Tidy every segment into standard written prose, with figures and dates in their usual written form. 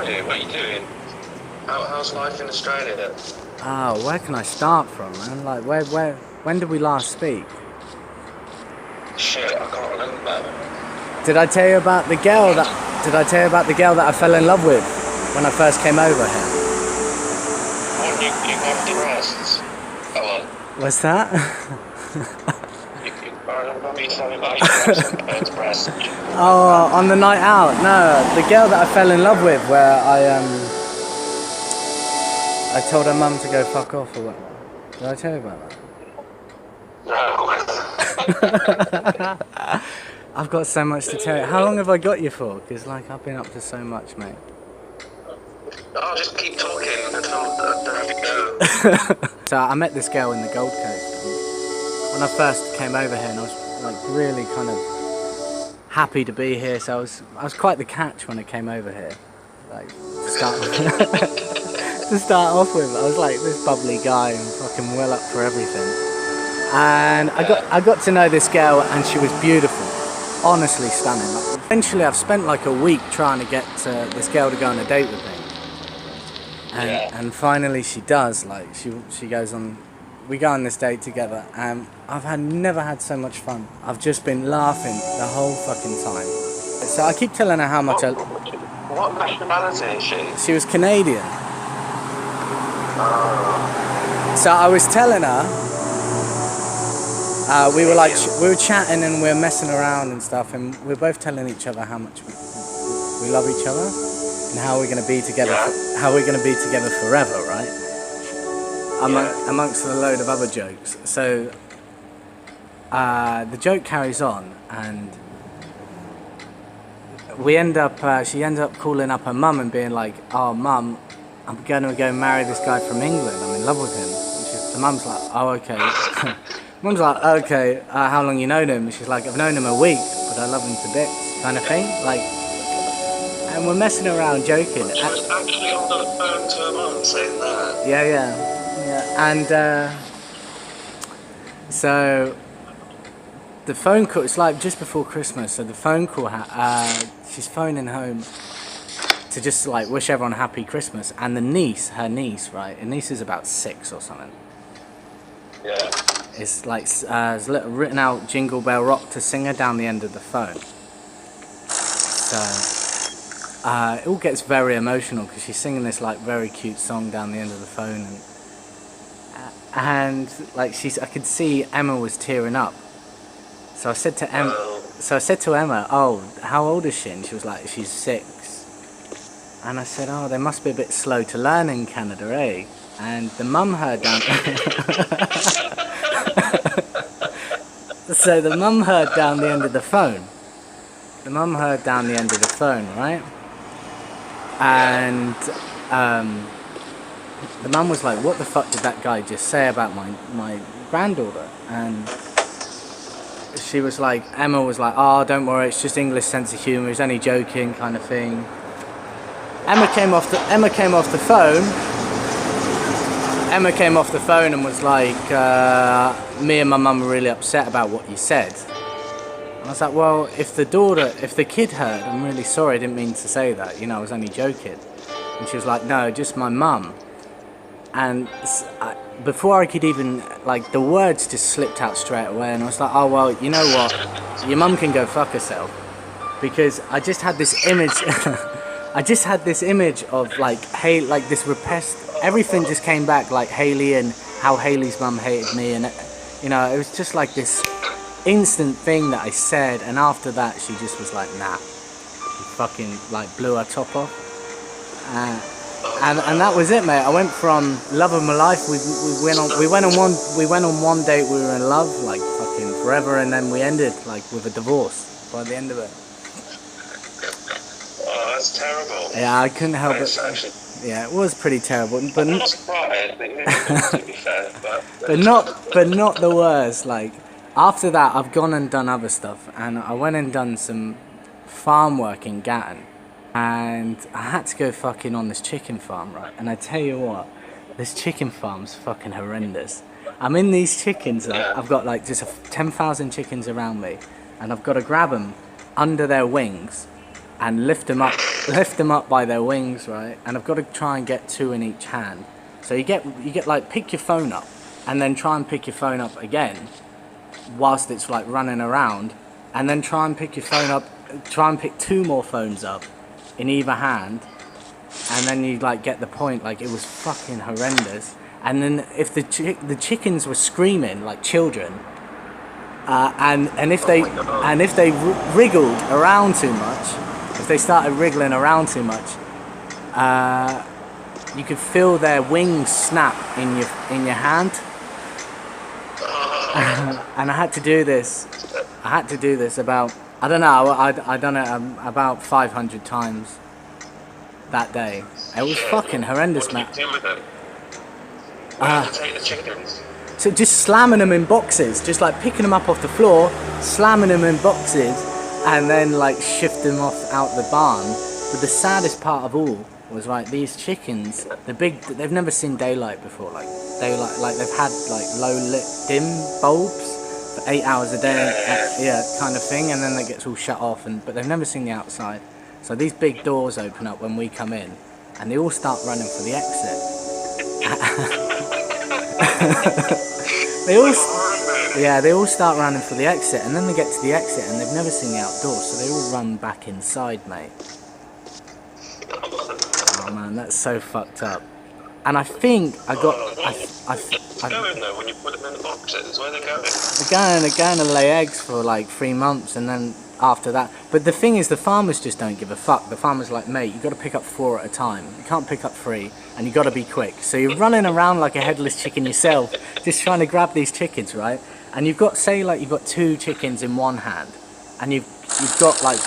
you? What are you doing? How's life in Australia? Oh, where can I start from, man? Like, when did we last speak? Shit, I can't remember. Did I tell you about the girl that? Did I tell you about the girl that I fell in love with when I first came over here? When you got dressed. Oh, well, What's that? I remember you telling me about your dress and bird's breast. Oh, on the night out? No, the girl that I fell in love with, where I told her mum to go fuck off or what? Did I tell you about that? No. I've got so much to tell you. How long have I got you for? Because like I've been up to so much, mate. I'll just keep talking until I have to go. So I met this girl in the Gold Coast when I first came over here, and I was like really kind of happy to be here. So I was quite the catch when I came over here. Like to start to start off with, I was like this bubbly guy and fucking well up for everything. And I got to know this girl, and she was beautiful, honestly stunning. Like, eventually, I've spent like a week trying to get this girl to go on a date with me. And finally she does. Like she goes on, we go on this date together, and never had so much fun. I've just been laughing the whole fucking time. So I keep telling her how much What nationality is she? she was Canadian. So I was telling her, we were chatting and we were messing around and stuff, and we we're both telling each other how much we love each other. And how we're going to be together, forever, right? Amongst a load of other jokes. So the joke carries on, and she ends up calling up her mum and being like, "Oh, mum, I'm going to go marry this guy from England. I'm in love with him." The mum's like, "Oh, okay." Mum's like, "Okay, how long you known him?" She's like, "I've known him a week, but I love him to bits," kind of thing, like. And we're messing around, joking. She was actually on the phone to her mum saying that. Yeah. And so the phone call, it's like just before Christmas, so the phone call, she's phoning home to just like wish everyone a happy Christmas. And her niece, right? Her niece is about 6 or something. Yeah. It's like there's written out Jingle Bell Rock to sing her down the end of the phone. So it all gets very emotional because she's singing this like very cute song down the end of the phone, and like I could see Emma was tearing up. So I said to Emma, "Oh, how old is she?" And she was like, "She's 6." And I said, "Oh, they must be a bit slow to learn in Canada, eh?" And the mum heard down. So the mum heard down the end of the phone. Right? And the mum was like, "What the fuck did that guy just say about my granddaughter?" And she was like, Emma was like, "Oh, don't worry, it's just English sense of humour, he's only joking," kind of thing. Emma came off the phone and was like, "Me and my mum were really upset about what you said." I was like, "Well, if the kid heard, I'm really sorry, I didn't mean to say that, I was only joking." And she was like, "No, just my mum." And before I could even, like, the words just slipped out straight away, and I was like, "Oh, well, you know what, your mum can go fuck herself." Because I just had this image, of, like, hey, like, this repressed, everything just came back, like, Hayley and how Hayley's mum hated me, and, it was just like this instant thing that I said, and after that she just was like, "Nah," fucking like blew her top off, and that was it, mate. I went from love of my life. We went on one date. We were in love like fucking forever, and then we ended like with a divorce by the end of it. Oh, that's terrible. Yeah, I couldn't help it. Yeah, it was pretty terrible, but I was crying, to be fair, but not the worst. Like. After that, I've gone and done other stuff, and I went and done some farm work in Gatton, and I had to go fucking on this chicken farm, right? And I tell you what, this chicken farm's fucking horrendous. I'm in these chickens, I've got like just 10,000 chickens around me, and I've got to grab them under their wings and lift them up lift them up by their wings, right? And I've got to try and get 2 in each hand. So you get like, pick your phone up, and then try and pick your phone up again, whilst it's like running around, and then try and pick your phone up, try and pick 2 more phones up in either hand, and then you like get the point. Like, it was fucking horrendous. And then if the chickens were screaming like children, and if they wriggled around too much, if they started wriggling around too much, you could feel their wings snap in your hand. And I had to do this about, I don't know, I done it about 500 times that day. It was fucking horrendous, man. What did you do with them? Where did you take the chickens? So just slamming them in boxes, just like picking them up off the floor, slamming them in boxes, and then like shift them off out the barn. But the saddest part of all was like these chickens, they've never seen daylight before. Like they've had like low lit dim bulbs for 8 hours a day, yeah, kind of thing, and then that gets all shut off. But they've never seen the outside. So these big doors open up when we come in, and they all start running for the exit. They all start running for the exit, and then they get to the exit and they've never seen the outdoors, so they all run back inside, mate. Oh man, that's so fucked up. And I think I got. Where going though when you put them in the boxes? Where are they going? They're going to lay eggs for like 3 months, and then after that. But the thing is, the farmers just don't give a fuck. The farmers are like, mate, you got to pick up 4 at a time. You can't pick up 3, and you got to be quick. So you're running around like a headless chicken yourself, just trying to grab these chickens, right? And you've got, say, like you've got 2 chickens in one hand, and you've got like,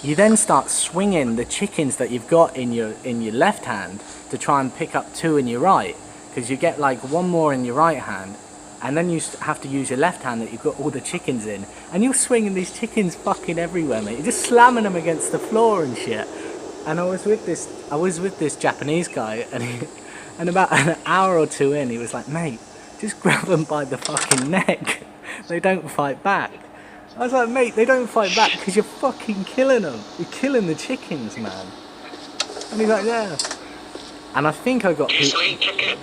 you then start swinging the chickens that you've got in your left hand to try and pick up 2 in your right, because you get like 1 more in your right hand, and then you have to use your left hand that you've got all the chickens in, and you're swinging these chickens fucking everywhere, mate. You're just slamming them against the floor and shit. And I was with this Japanese guy, and about an hour or 2 in, he was like, mate, just grab them by the fucking neck. They don't fight back. I was like, mate, they don't fight back because you're fucking killing them. You're killing the chickens, man. And he's like, yeah. And I think I got... Do you still eat chicken?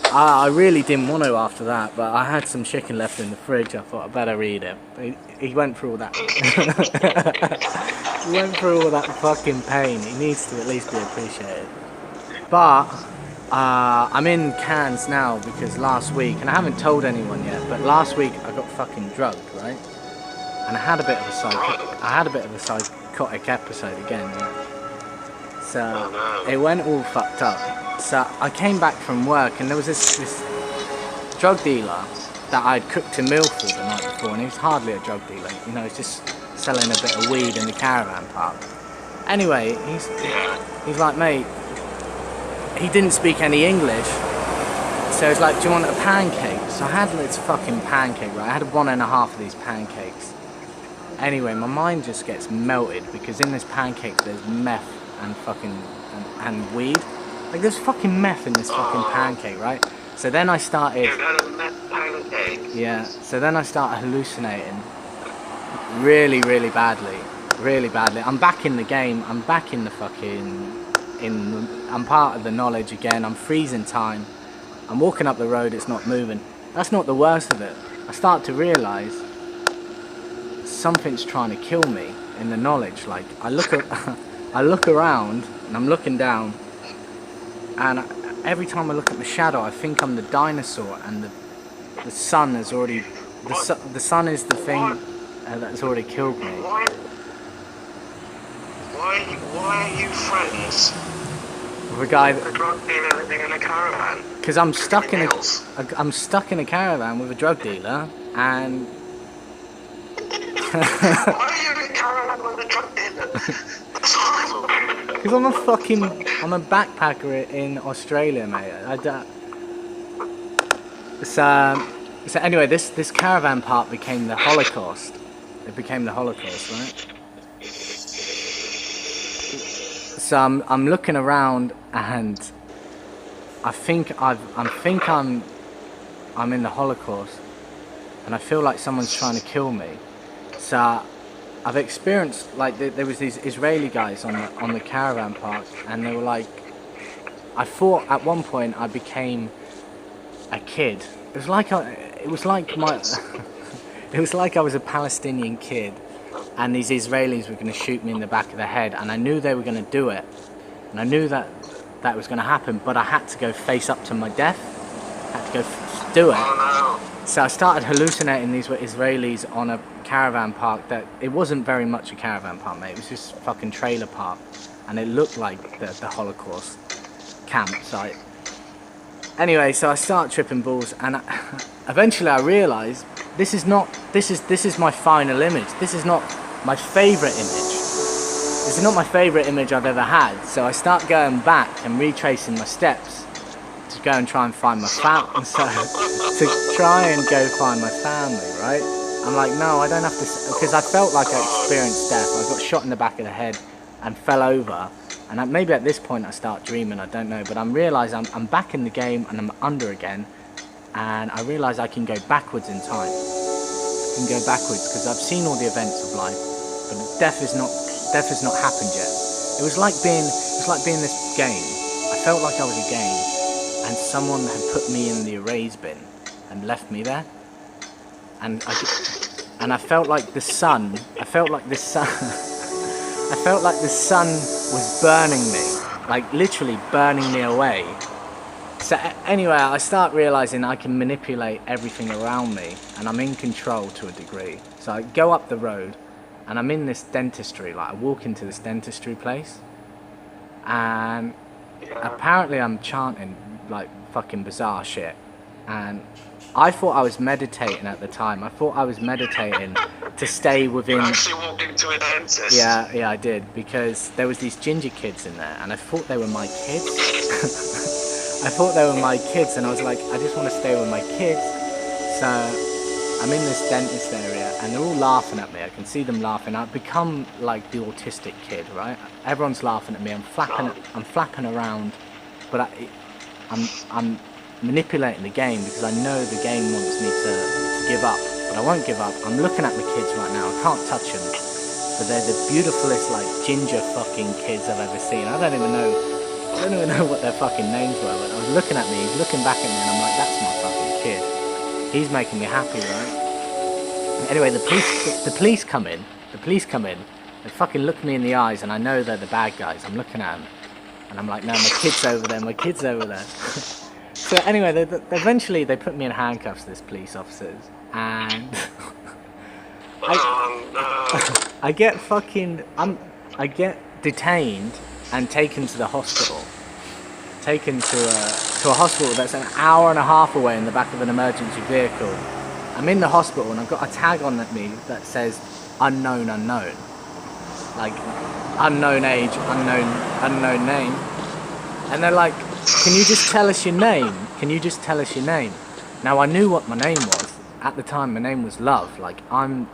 I really didn't want to after that, but I had some chicken left in the fridge. I thought I better eat it. He went through all that. He went through all that fucking pain. He needs to at least be appreciated. But I'm in Cannes now because last week, and I haven't told anyone yet, but last week I got fucking drugged, right? And I had a bit of a psychotic episode again. Yeah. So it went all fucked up. So I came back from work, and there was this drug dealer that I'd cooked a meal for the night before, and he was hardly a drug dealer, you know, he's just selling a bit of weed in the caravan park. Anyway, he's like, mate, he didn't speak any English, so he's like, do you want a pancake? So I had this fucking pancake, right? I had 1.5 of these pancakes. Anyway, my mind just gets melted because in this pancake there's meth and fucking and weed. Like, there's fucking meth in this fucking pancake, right? So then I started... You had a meth pancake? Yeah, so then I started hallucinating really, really badly. Really badly. I'm back in the game. I'm back in the fucking... I'm part of the knowledge again. I'm freezing time. I'm walking up the road, it's not moving. That's not the worst of it. I start to realise something's trying to kill me in the knowledge. Like, I look around, and I'm looking down, and every time I look at the shadow, I think I'm the dinosaur, and the sun has already... The sun is the thing that's already killed me. Why are you friends with a guy with a drug dealer living in a caravan? Because I'm stuck in a caravan with a drug dealer, and... Why are you in a caravan with a drug dealer? That's horrible. Because I'm a backpacker in Australia, mate. So anyway, this caravan park became the Holocaust. It became the Holocaust, right? So I'm looking around, and I think I'm in the Holocaust, and I feel like someone's trying to kill me. So I've experienced like there was these Israeli guys on the caravan park, and they were like, I thought at one point I became a kid. It was like my, it was like I was a Palestinian kid, and these Israelis were going to shoot me in the back of the head, and I knew they were going to do it, and I knew that was going to happen, but I had to go face up to my death. I had to go do it. Oh So I started hallucinating these were Israelis on a caravan park that it wasn't very much a caravan park, mate. It was just a fucking trailer park, and it looked like the Holocaust campsite. Anyway, so I start tripping balls, and eventually I realise this is my final image. This is not my favourite image. This is not my favourite image I've ever had. So I start going back and retracing my steps to go and try and find my family. So to try and go find my family, right? I'm like, no, I don't have to, because I felt like I experienced death. I got shot in the back of the head and fell over. And maybe at this point I start dreaming, I don't know. But I'm realising I'm back in the game and I'm under again. And I realise I can go backwards in time. I can go backwards because I've seen all the events of life. But death has not happened yet. It was like being this game. I felt like I was a game. And someone had put me in the erase bin and left me there. And I felt like the sun. I felt like the sun was burning me, like literally burning me away. So anyway, I start realizing I can manipulate everything around me, and I'm in control to a degree. So I go up the road, and I'm in this dentistry. Like I walk into this dentistry place, and apparently I'm chanting like fucking bizarre shit, and I thought I was meditating at the time. I thought I was meditating to stay within. You actually walked into a dentist? Yeah, I did, because there was these ginger kids in there, and I thought they were my kids. I thought they were my kids, and I was like, I just want to stay with my kids. So I'm in this dentist area, and they're all laughing at me. I can see them laughing. I've become like the autistic kid, right? Everyone's laughing at me. I'm flapping around, but I'm manipulating the game because I know the game wants me to give up, but I won't give up. I'm looking at the kids right now. I can't touch them, but they're the beautifulest like ginger fucking kids I've ever seen. I don't even know what their fucking names were, but I was looking at me, he's looking back at me, and I'm like, that's my fucking kid. He's making me happy, right? Anyway, the police come in. They fucking look me in the eyes, and I know they're the bad guys. I'm looking at them, and I'm like, no, my kid's over there. So anyway, eventually they put me in handcuffs, this police officers, and I get detained and taken to the hospital. Taken to a hospital that's an hour and a half away in the back of an emergency vehicle. I'm in the hospital and I've got a tag on at me that says unknown. Like unknown age, unknown name. And they're like, can you just tell us your name? Now I knew what my name was. At the time my name was Love. Like I'm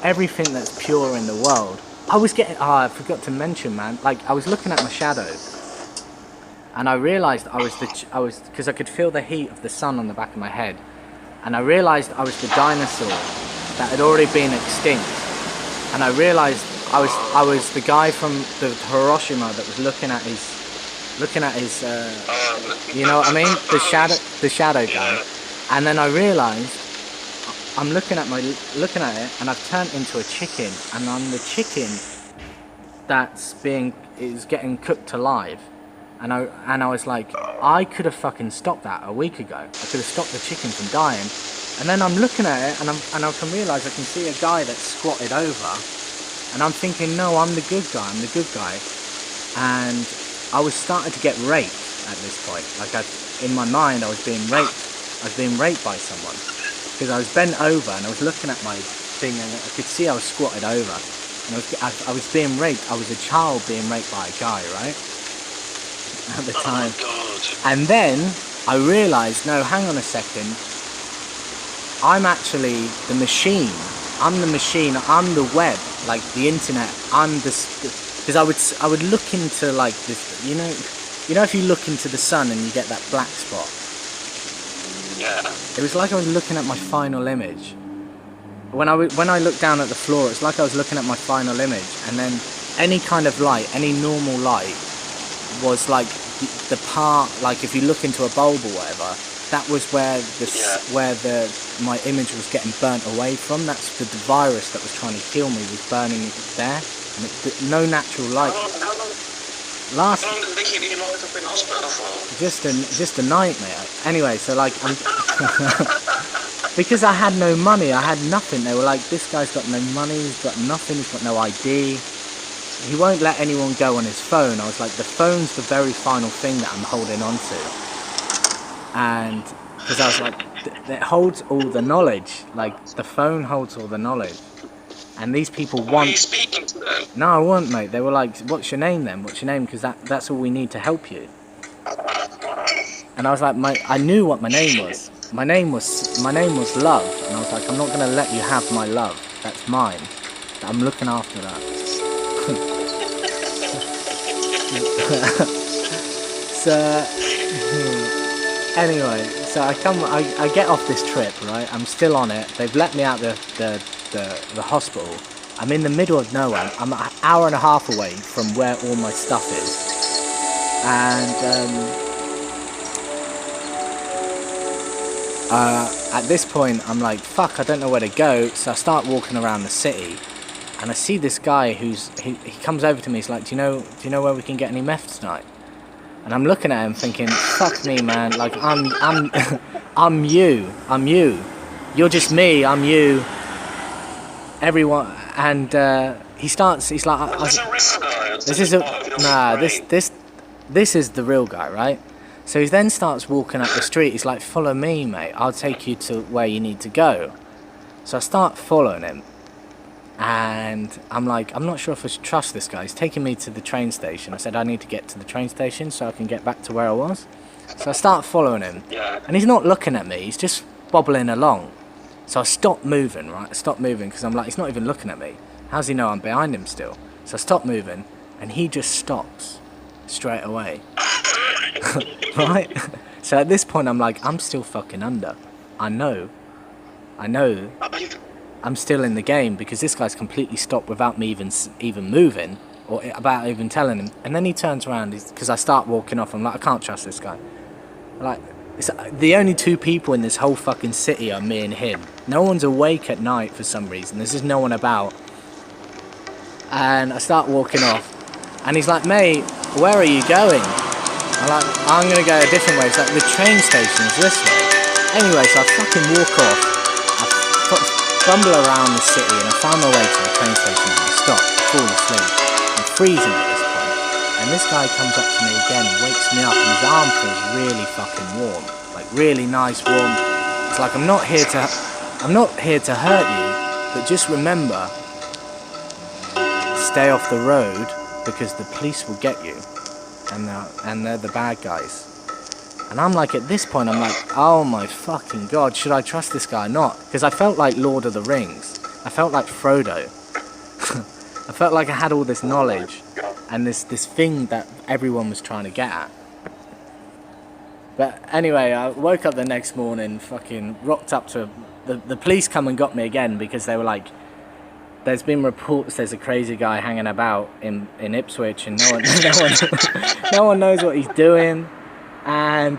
everything that's pure in the world. I forgot to mention, man, like I was looking at my shadows and I realized because I could feel the heat of the sun on the back of my head, and I realized I was the dinosaur that had already been extinct, and I realized I was the guy from the Hiroshima that was looking at his you know what I mean, the shadow guy. And then I realized I'm looking at it, and I've turned into a chicken, and I'm the chicken is getting cooked alive. And I was like, I could have fucking stopped that a week ago. I could have stopped the chicken from dying. And then I'm looking at it, and I can realise I can see a guy that's squatted over, and I'm thinking, no, I'm the good guy. And I was starting to get raped at this point. Like in my mind, I was being raped by someone. Because I was bent over and I was looking at my thing, and I could see I was squatted over, and I was being raped. I was a child being raped by a guy, right? At the time. Oh my God. And then I realised, no, hang on a second. I'm actually the machine. I'm the machine. I'm the web, like the internet. I'm because I would look into like this, you know if you look into the sun and you get that black spot. Yeah. It was like I was looking at my final image, when I looked down at the floor, it's like I was looking at my final image, and then any kind of light, any normal light, was like the part, like if you look into a bulb or whatever, that was where my image was getting burnt away from. That's the virus that was trying to kill me was burning it there, and no natural light. How long did they keep you locked up in hospital for? Just a nightmare. Anyway, so like I'm because I had no money, I had nothing. They were like, this guy's got no money, he's got nothing, he's got no ID. He won't let anyone go on his phone. I was like, the phone's the very final thing that I'm holding on to. And because I was like, it holds all the knowledge. Like, the phone holds all the knowledge. And these people want... Were you speaking to them? No, I wasn't, mate. They were like, what's your name then? What's your name? Because that's all we need to help you. And I was like, I knew what my name was. My name was Love. And I was like, I'm not going to let you have my love. That's mine. I'm looking after that. So anyway, so I get off this trip, right? I'm still on it. They've let me out the hospital. I'm in the middle of nowhere. I'm an hour and a half away from where all my stuff is. And at this point, I'm like, fuck, I don't know where to go. So I start walking around the city. And I see this guy he comes over to me. He's like, do you know where we can get any meth tonight? And I'm looking at him thinking, fuck me, man. Like I'm you. You're just me. I'm you. Everyone. And he's like, This is the real guy, right? So he then starts walking up the street. He's like, follow me, mate. I'll take you to where you need to go. So I start following him. And I'm like, I'm not sure if I should trust this guy. He's taking me to the train station. I said I need to get to the train station so I can get back to where I was. So I start following him. Yeah. And he's not looking at me. He's just bobbling along. So I stop moving, right? I stop moving because I'm like, he's not even looking at me. How's he know I'm behind him still? So I stop moving and he just stops straight away. Right? So at this point I'm like, I'm still fucking under. I know. I'm still in the game because this guy's completely stopped without me even moving or about even telling him. And then he turns around because I start walking off. I'm like, I can't trust this guy. Like, it's the only two people in this whole fucking city are me and him. No one's awake at night for some reason. There's just no one about. And I start walking off. And he's like, mate, where are you going? I'm like, I'm going to go a different way. It's like, the train station's this way. Anyway, so I fucking walk off. Fumble around the city and I find my way to the train station and I stop, fall asleep. I'm freezing at this point. And this guy comes up to me again and wakes me up and his arm feels really fucking warm. Like really nice warm. It's like I'm not here to hurt you, but just remember, stay off the road because the police will get you. And they're the bad guys. And I'm like, at this point, I'm like, oh my fucking god, should I trust this guy or not? Because I felt like Lord of the Rings. I felt like Frodo. I felt like I had all this knowledge and this thing that everyone was trying to get at. But anyway, I woke up the next morning, fucking rocked up to... The police come and got me again because they were like, there's been reports there's a crazy guy hanging about in Ipswich and no one knows what he's doing. And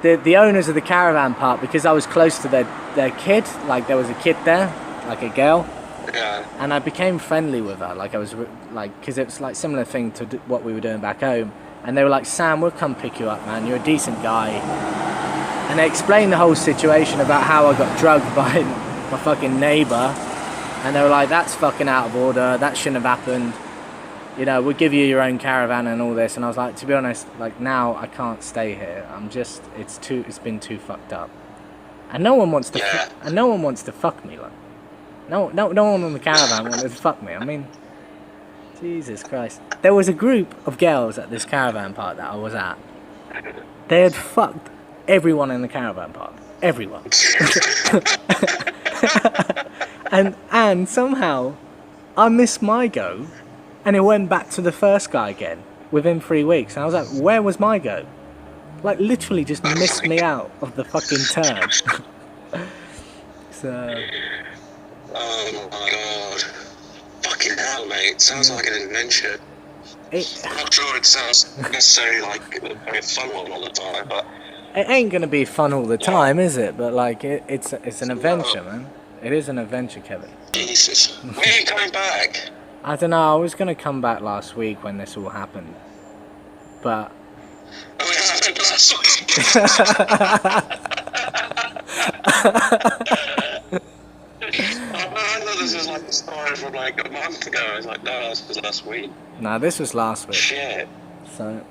the owners of the caravan park, because I was close to their kid, like there was a kid there, like a girl, Yeah. and I became friendly with her, like I was like, because it was like similar thing to what we were doing back home, and they were like, Sam, we'll come pick you up, man, you're a decent guy. And they explained the whole situation about how I got drugged by my fucking neighbour, and they were like, that's fucking out of order, that shouldn't have happened. You know, we'll give you your own caravan and all this. And I was like, to be honest, like now I can't stay here. It's been too fucked up. And no one wants to, fuck me. Like, no one on the caravan wanted to fuck me. I mean, Jesus Christ. There was a group of girls at this caravan park that I was at. They had fucked everyone in the caravan park. Everyone. and somehow I missed my go. And it went back to the first guy again within 3 weeks. And I was like, where was my go? Like, literally just missed me out of the fucking turn. So, Oh my god. Fucking hell, mate. Sounds like an adventure. I'm not sure it sounds necessarily like a very fun one all the time, but It ain't gonna be fun all the time, is it? But like, it's an adventure, No. man. It is an adventure, Kevin. Jesus. When are you coming back? I don't know. I was gonna come back last week when this all happened, but Oh, it happened last week. I thought this was like a story from like a month ago. I was like, no, this was last week. no, this was last week. Shit. So